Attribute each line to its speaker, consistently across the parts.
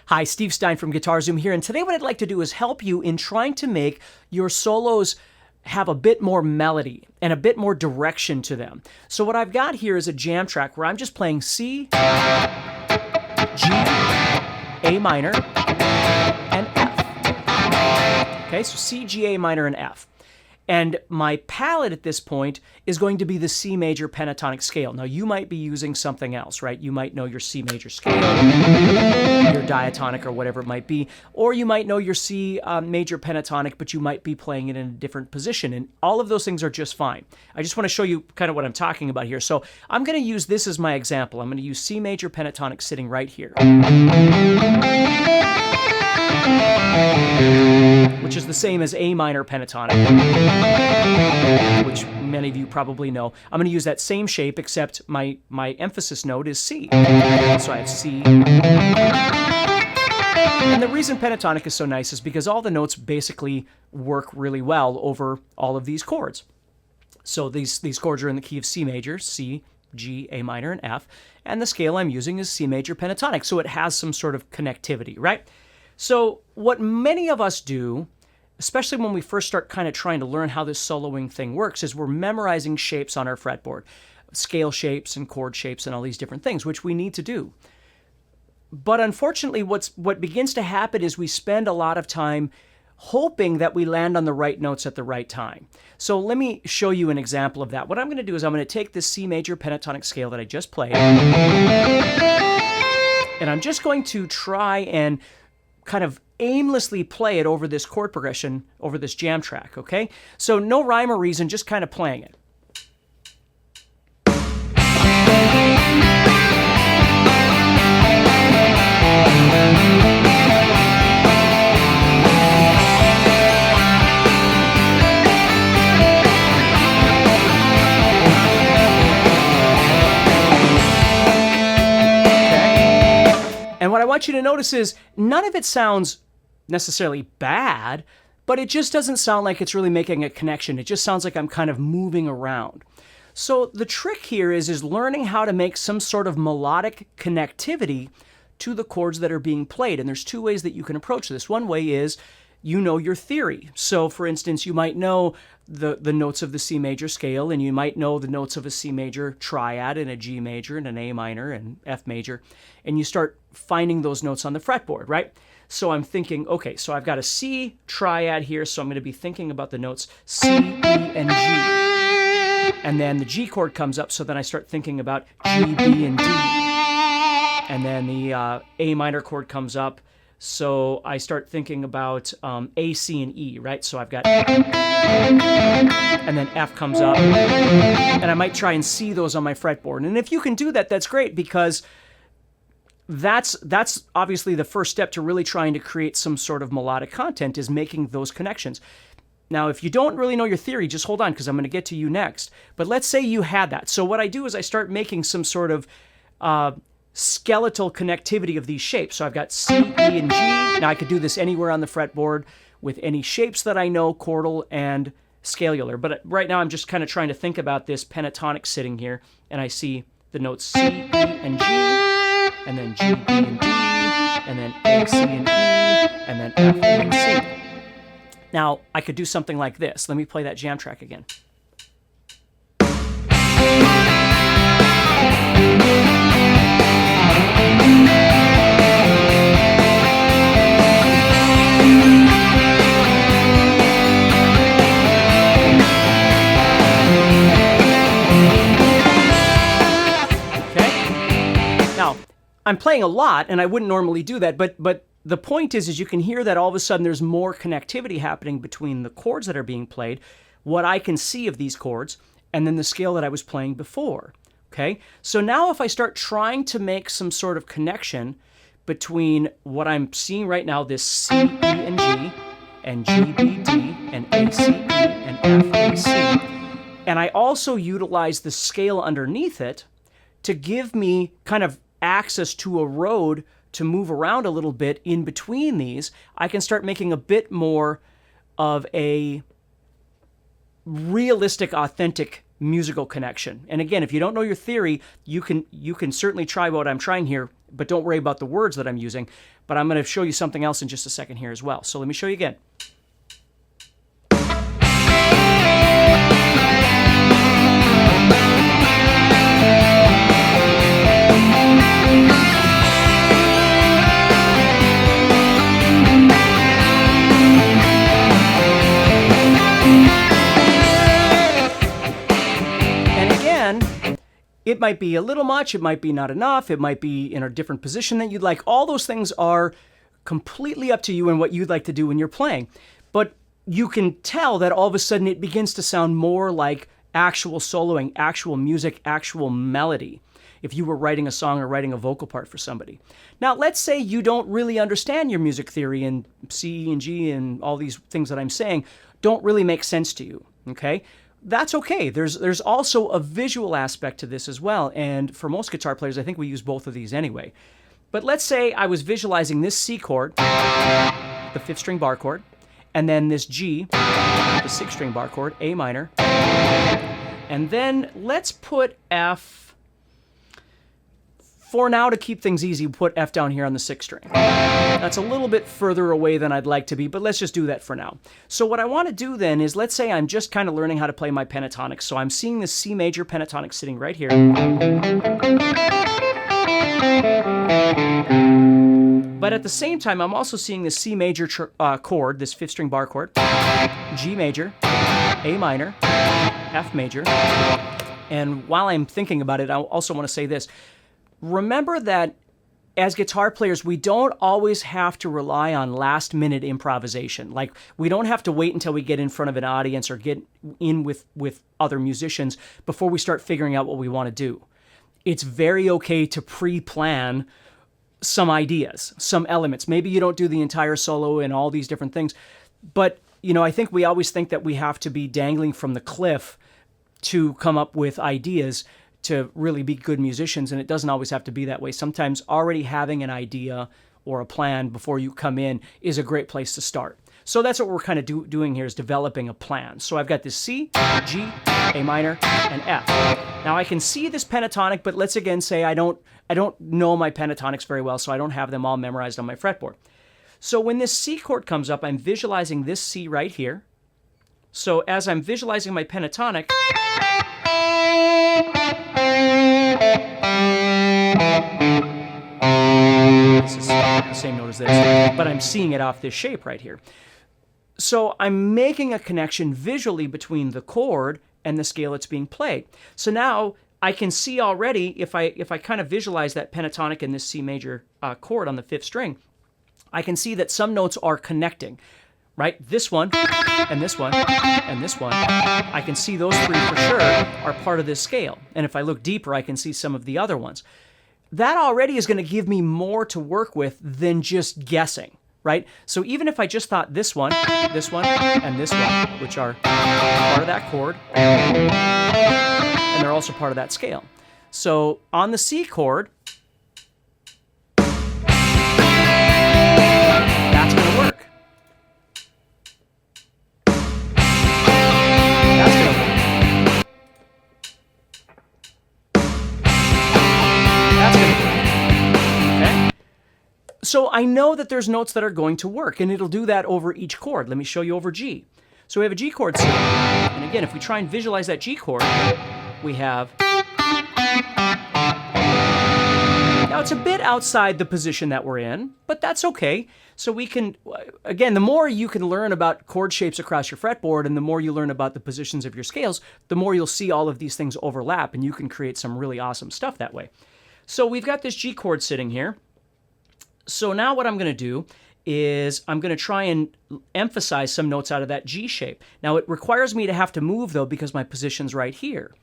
Speaker 1: Hi, Steve Stine from Guitar Zoom here, and today what I'd like to do is help you in trying to make your solos have a bit more melody and a bit more direction to them. So what I've got here is a jam track where I'm just playing C, G, A minor, and F. Okay, so C, G, A minor, and F. And my palette at this point is going to be the C major pentatonic scale. Now, you might be using something else, right? You might know your C major scale, your diatonic, or whatever it might be. Or you might know your C major pentatonic, but you might be playing it in a different position. And all of those things are just fine. I just want to show you kind of what I'm talking about here. So I'm going to use this as my example. I'm going to use C major pentatonic sitting right here, which is the same as A minor pentatonic, which many of you probably know. I'm going to use that same shape, except my emphasis note is C. So I have C. And the reason pentatonic is so nice is because all the notes basically work really well over all of these chords. So these chords are in the key of C major, C, G, A minor, and F. And the scale I'm using is C major pentatonic, so it has some sort of connectivity, right? So what many of us do, especially when we first start kind of trying to learn how this soloing thing works, is we're memorizing shapes on our fretboard, scale shapes and chord shapes and all these different things, which we need to do. But unfortunately, what begins to happen is we spend a lot of time hoping that we land on the right notes at the right time. So let me show you an example of that. What I'm going to do is I'm going to take this C major pentatonic scale that I just played, and I'm just going to try and kind of aimlessly play it over this chord progression, over this jam track, okay? So no rhyme or reason, just kind of playing it. And what I want you to notice is none of it sounds necessarily bad, but it just doesn't sound like it's really making a connection. It just sounds like I'm kind of moving around. So the trick here is learning how to make some sort of melodic connectivity to the chords that are being played. And there's two ways that you can approach this. One way is you know your theory. So for instance, you might know the notes of the C major scale, and you might know the notes of a C major triad and a G major and an A minor and F major, and you start finding those notes on the fretboard, right? So I'm thinking, okay, so I've got a C triad here, so I'm going to be thinking about the notes C, E, and G. And then the G chord comes up, so then I start thinking about G, B, and D. And then the A minor chord comes up, so I start thinking about A, C, and E, right? So I've got, and then F comes up, and I might try and see those on my fretboard. And if you can do that, that's great, because that's obviously the first step to really trying to create some sort of melodic content, is making those connections. Now, if you don't really know your theory, just hold on, because I'm going to get to you next. But let's say you had that. So what I do is I start making some sort of skeletal connectivity of these shapes. So I've got C, E, and G. Now I could do this anywhere on the fretboard with any shapes that I know, chordal and scalular. But right now I'm just kind of trying to think about this pentatonic sitting here, and I see the notes C, E, and G, and then G, B, and D, and then A, C, and E, and then F, A, and C. Now I could do something like this. Let me play that jam track again. I'm playing a lot, and I wouldn't normally do that, but the point is you can hear that all of a sudden there's more connectivity happening between the chords that are being played, what I can see of these chords, and then the scale that I was playing before, okay? So now if I start trying to make some sort of connection between what I'm seeing right now, this C, E, and G, and G, B, D, and A, C, E, and F, A, C, and I also utilize the scale underneath it, to give me kind of access to a road to move around a little bit in between these, I can start making a bit more of a realistic, authentic musical connection. And again, if you don't know your theory, you can certainly try what I'm trying here, but don't worry about the words that I'm using. But I'm going to show you something else in just a second here as well. So let me show you again. It might be a little much, it might be not enough, it might be in a different position that you'd like. All those things are completely up to you and what you'd like to do when you're playing. But you can tell that all of a sudden it begins to sound more like actual soloing, actual music, actual melody, if you were writing a song or writing a vocal part for somebody. Now, let's say you don't really understand your music theory and C and G and all these things that I'm saying don't really make sense to you, okay? That's okay. There's also a visual aspect to this as well, and for most guitar players, I think we use both of these anyway. But let's say I was visualizing this C chord, the 5th string bar chord, and then this G, the 6th string bar chord, A minor, and then let's put F. For now, to keep things easy, put F down here on the 6th string. That's a little bit further away than I'd like to be, but let's just do that for now. So what I want to do then is, let's say I'm just kind of learning how to play my pentatonics. So I'm seeing this C major pentatonic sitting right here. But at the same time, I'm also seeing this C major chord, this 5th string bar chord, G major, A minor, F major. And while I'm thinking about it, I also want to say this. Remember that as guitar players, we don't always have to rely on last-minute improvisation. Like, we don't have to wait until we get in front of an audience or get in with other musicians before we start figuring out what we want to do. It's very okay to pre-plan some ideas, some elements. Maybe you don't do the entire solo and all these different things, but I think we always think that we have to be dangling from the cliff to come up with ideas to really be good musicians, and it doesn't always have to be that way. Sometimes already having an idea or a plan before you come in is a great place to start. So that's what we're kind of doing here, is developing a plan. So I've got this C, G, A minor, and F. Now I can see this pentatonic, but let's again say I don't know my pentatonics very well, so I don't have them all memorized on my fretboard. So when this C chord comes up, I'm visualizing this C right here. So as I'm visualizing my pentatonic, this is the same note as this, but I'm seeing it off this shape right here. So I'm making a connection visually between the chord and the scale it's being played. So now I can see already, if I kind of visualize that pentatonic and this C major chord on the 5th string, I can see that some notes are connecting, right? This one, and this one, and this one. I can see those three for sure are part of this scale. And if I look deeper, I can see some of the other ones. That already is going to give me more to work with than just guessing, right? So even if I just thought this one, and this one, which are part of that chord, and they're also part of that scale. So on the C chord, that's going to work. That's going to work. That's going to work. Okay? So I know that there's notes that are going to work, and it'll do that over each chord. Let me show you over G. So we have a G chord sitting. And again, if we try and visualize that G chord, we have... Now, it's a bit outside the position that we're in, but that's okay. So we can, again, the more you can learn about chord shapes across your fretboard and the more you learn about the positions of your scales, the more you'll see all of these things overlap, and you can create some really awesome stuff that way. So we've got this G chord sitting here. So now what I'm going to do is I'm going to try and emphasize some notes out of that G shape. Now, it requires me to have to move, though, because my position's right here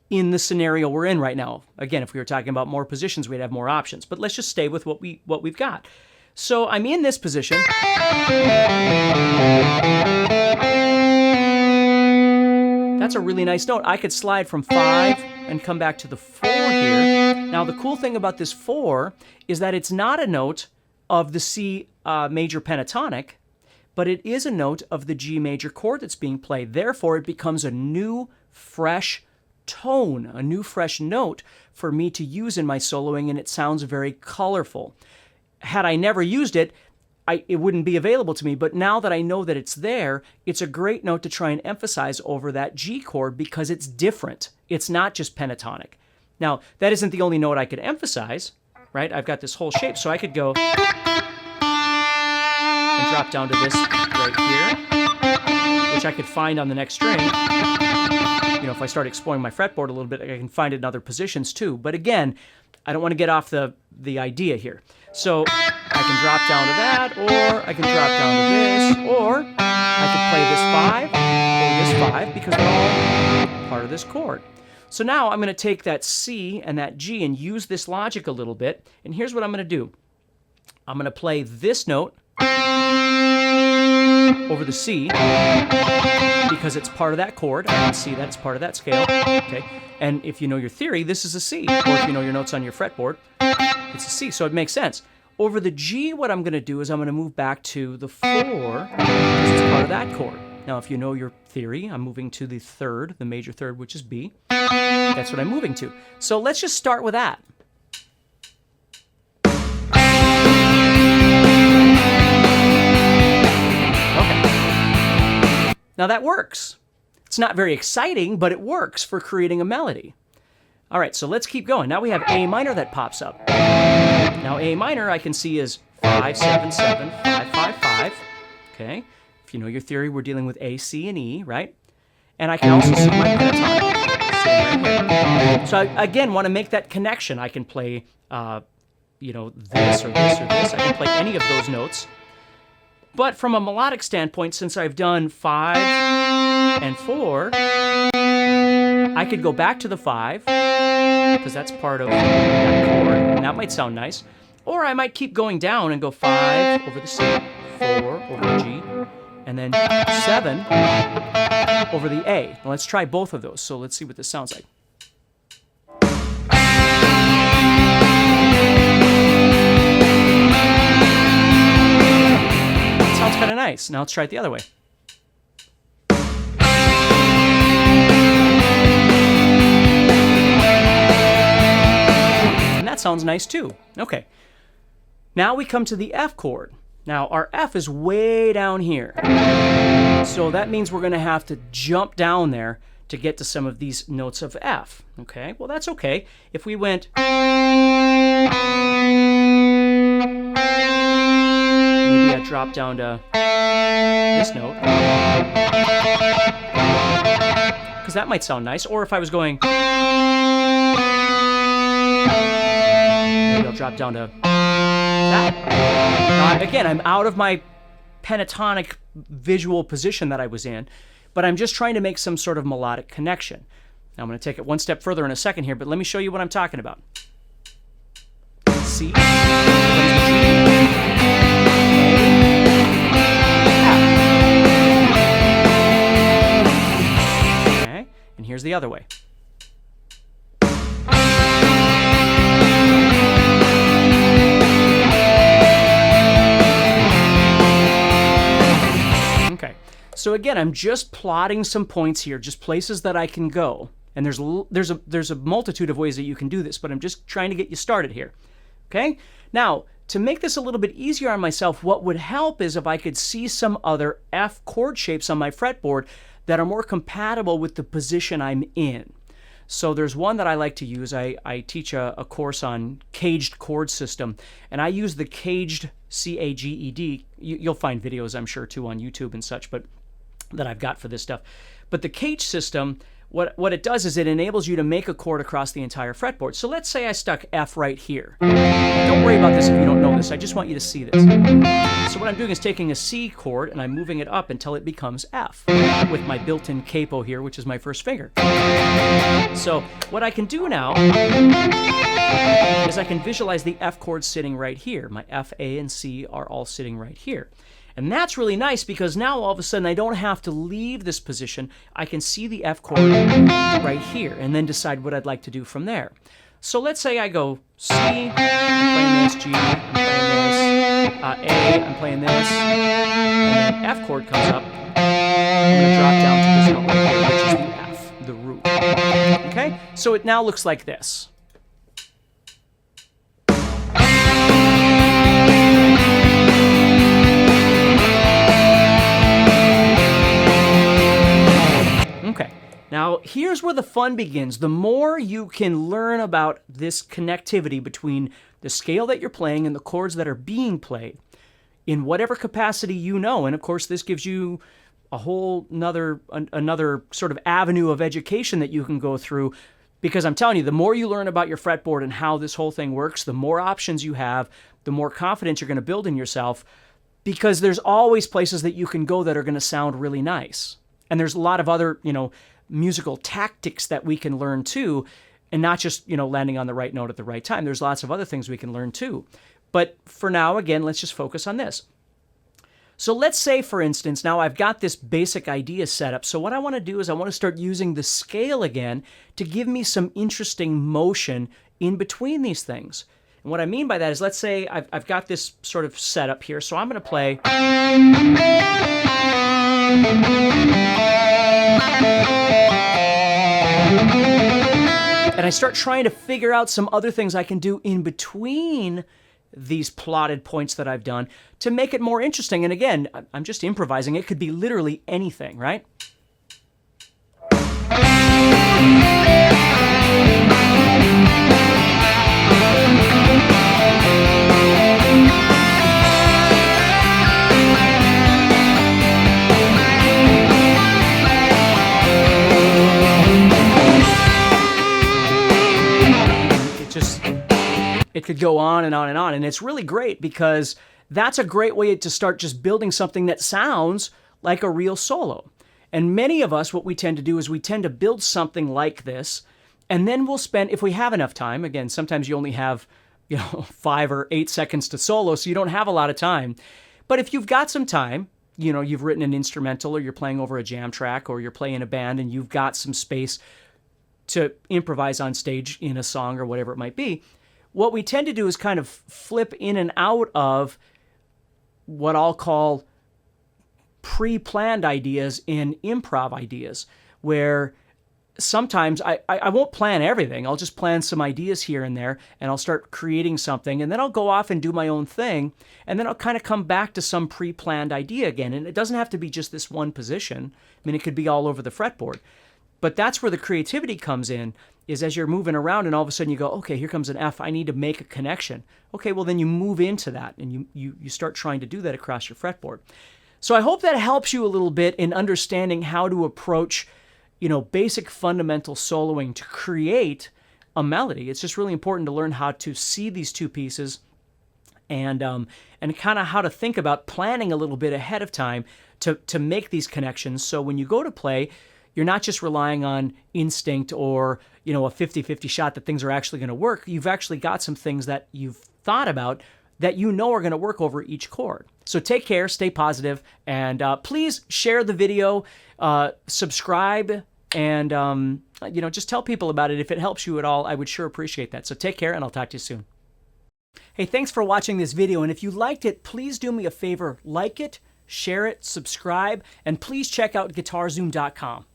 Speaker 1: in the scenario we're in right now. Again, if we were talking about more positions, we'd have more options. But let's just stay with what we've got. So I'm in this position. That's a really nice note. I could slide from 5 and come back to the 4 here. Now, the cool thing about this 4 is that it's not a note of the C major pentatonic, but it is a note of the G major chord that's being played. Therefore, it becomes a new, fresh tone, a new, fresh note for me to use in my soloing, and it sounds very colorful. Had I never used it, it wouldn't be available to me, but now that I know that it's there, it's a great note to try and emphasize over that G chord because it's different. It's not just pentatonic. Now, that isn't the only note I could emphasize, right? I've got this whole shape, so I could go and drop down to this right here, which I could find on the next string. You know, if I start exploring my fretboard a little bit, I can find it in other positions too. But again, I don't want to get off the idea here. So I can drop down to that, or I can drop down to this, or I could play this 5 or this 5 because they're all part of this chord. So now I'm going to take that C and that G and use this logic a little bit. And here's what I'm going to do. I'm going to play this note over the C because it's part of that chord. I can see that it's part of that scale. Okay. And if you know your theory, this is a C. Or if you know your notes on your fretboard, it's a C. So it makes sense. Over the G, what I'm going to do is I'm going to move back to the 4 because it's part of that chord. Now, if you know your theory, I'm moving to the third, the major third, which is B. That's what I'm moving to. So let's just start with that. Now that works. It's not very exciting, but it works for creating a melody. All right, so let's keep going. Now we have A minor that pops up. Now A minor I can see is 5, 7, 7, 5, 5, 5. Okay, if you know your theory, we're dealing with A, C, and E, right? And I can also see my pentatonic sitting right here. So I, again, want to make that connection. I can play, you know, this or this or this. I can play any of those notes. But from a melodic standpoint, since I've done 5 and 4, I could go back to the 5, because that's part of that chord, and that might sound nice. Or I might keep going down and go 5 over the C, 4 over the G, and then 7 over the A. Now let's try both of those, so let's see what this sounds like. Sounds kind of nice. Now let's try it the other way. And that sounds nice too. Okay. Now we come to the F chord. Now our F is way down here. So that means we're going to have to jump down there to get to some of these notes of F. Okay? Well, that's okay. If we went... Maybe I drop down to this note, because that might sound nice. Or if I was going, maybe I'll drop down to that. Now, again, I'm out of my pentatonic visual position that I was in, but I'm just trying to make some sort of melodic connection. Now I'm going to take it one step further in a second here, but let me show you what I'm talking about. C. And here's the other way. Okay, so again, I'm just plotting some points here, just places that I can go. And there's a multitude of ways that you can do this, but I'm just trying to get you started here. Okay? Now, to make this a little bit easier on myself, what would help is if I could see some other F chord shapes on my fretboard that are more compatible with the position I'm in. So there's one that I like to use. I teach a course on caged chord system, and I use the caged, C-A-G-E-D. You'll find videos, I'm sure, too, on YouTube and such, but that I've got for this stuff. But the caged system, what it does is it enables you to make a chord across the entire fretboard. So let's say I stuck F right here. Don't worry about this if you don't know this. I just want you to see this. So what I'm doing is taking a C chord and I'm moving it up until it becomes F with my built-in capo here, which is my first finger. So what I can do now is I can visualize the F chord sitting right here. My F, A, and C are all sitting right here. And that's really nice because now all of a sudden I don't have to leave this position. I can see the F chord right here and then decide what I'd like to do from there. So let's say I go C, I'm playing this, G, I'm playing this, A, I'm playing this, and then F chord comes up. I'm going to drop down to this note right here, which is the F, the root. Okay? So it now looks like this. Okay. Now, here's where the fun begins. The more you can learn about this connectivity between the scale that you're playing and the chords that are being played, in whatever capacity you know, and of course this gives you a whole another sort of avenue of education that you can go through, because I'm telling you, the more you learn about your fretboard and how this whole thing works, the more options you have, the more confidence you're going to build in yourself, because there's always places that you can go that are going to sound really nice. And there's a lot of other, musical tactics that we can learn too, and not just, landing on the right note at the right time. There's lots of other things we can learn too. But for now, again, let's just focus on this. So let's say, for instance, now I've got this basic idea set up. So what I want to do is I want to start using the scale again to give me some interesting motion in between these things. And what I mean by that is, let's say I've got this sort of setup here. So I'm going to play. And I start trying to figure out some other things I can do in between these plotted points that I've done to make it more interesting. And again, I'm just improvising. It could be literally anything, right? It could go on and on and on. And it's really great because that's a great way to start just building something that sounds like a real solo. And many of us, what we tend to do is we tend to build something like this, and then we'll spend, if we have enough time, again, sometimes you only have 5 or 8 seconds to solo, so you don't have a lot of time. But if you've got some time, you've written an instrumental, or you're playing over a jam track, or you're playing a band and you've got some space to improvise on stage in a song or whatever it might be, what we tend to do is kind of flip in and out of what I'll call pre-planned ideas and improv ideas, where sometimes I won't plan everything. I'll just plan some ideas here and there, and I'll start creating something, and then I'll go off and do my own thing, and then I'll kind of come back to some pre-planned idea again. And it doesn't have to be just this one position. I mean, it could be all over the fretboard. But that's where the creativity comes in, is as you're moving around and all of a sudden you go, okay, here comes an F, I need to make a connection. Okay, well then you move into that and you start trying to do that across your fretboard. So I hope that helps you a little bit in understanding how to approach, basic fundamental soloing to create a melody. It's just really important to learn how to see these two pieces and kind of how to think about planning a little bit ahead of time to make these connections. So when you go to play, you're not just relying on instinct or, a 50-50 shot that things are actually going to work. You've actually got some things that you've thought about that are going to work over each chord. So take care, stay positive, and please share the video, subscribe, and just tell people about it. If it helps you at all, I would sure appreciate that. So take care, and I'll talk to you soon. Hey, thanks for watching this video, and if you liked it, please do me a favor, like it, share it, subscribe, and please check out guitarzoom.com.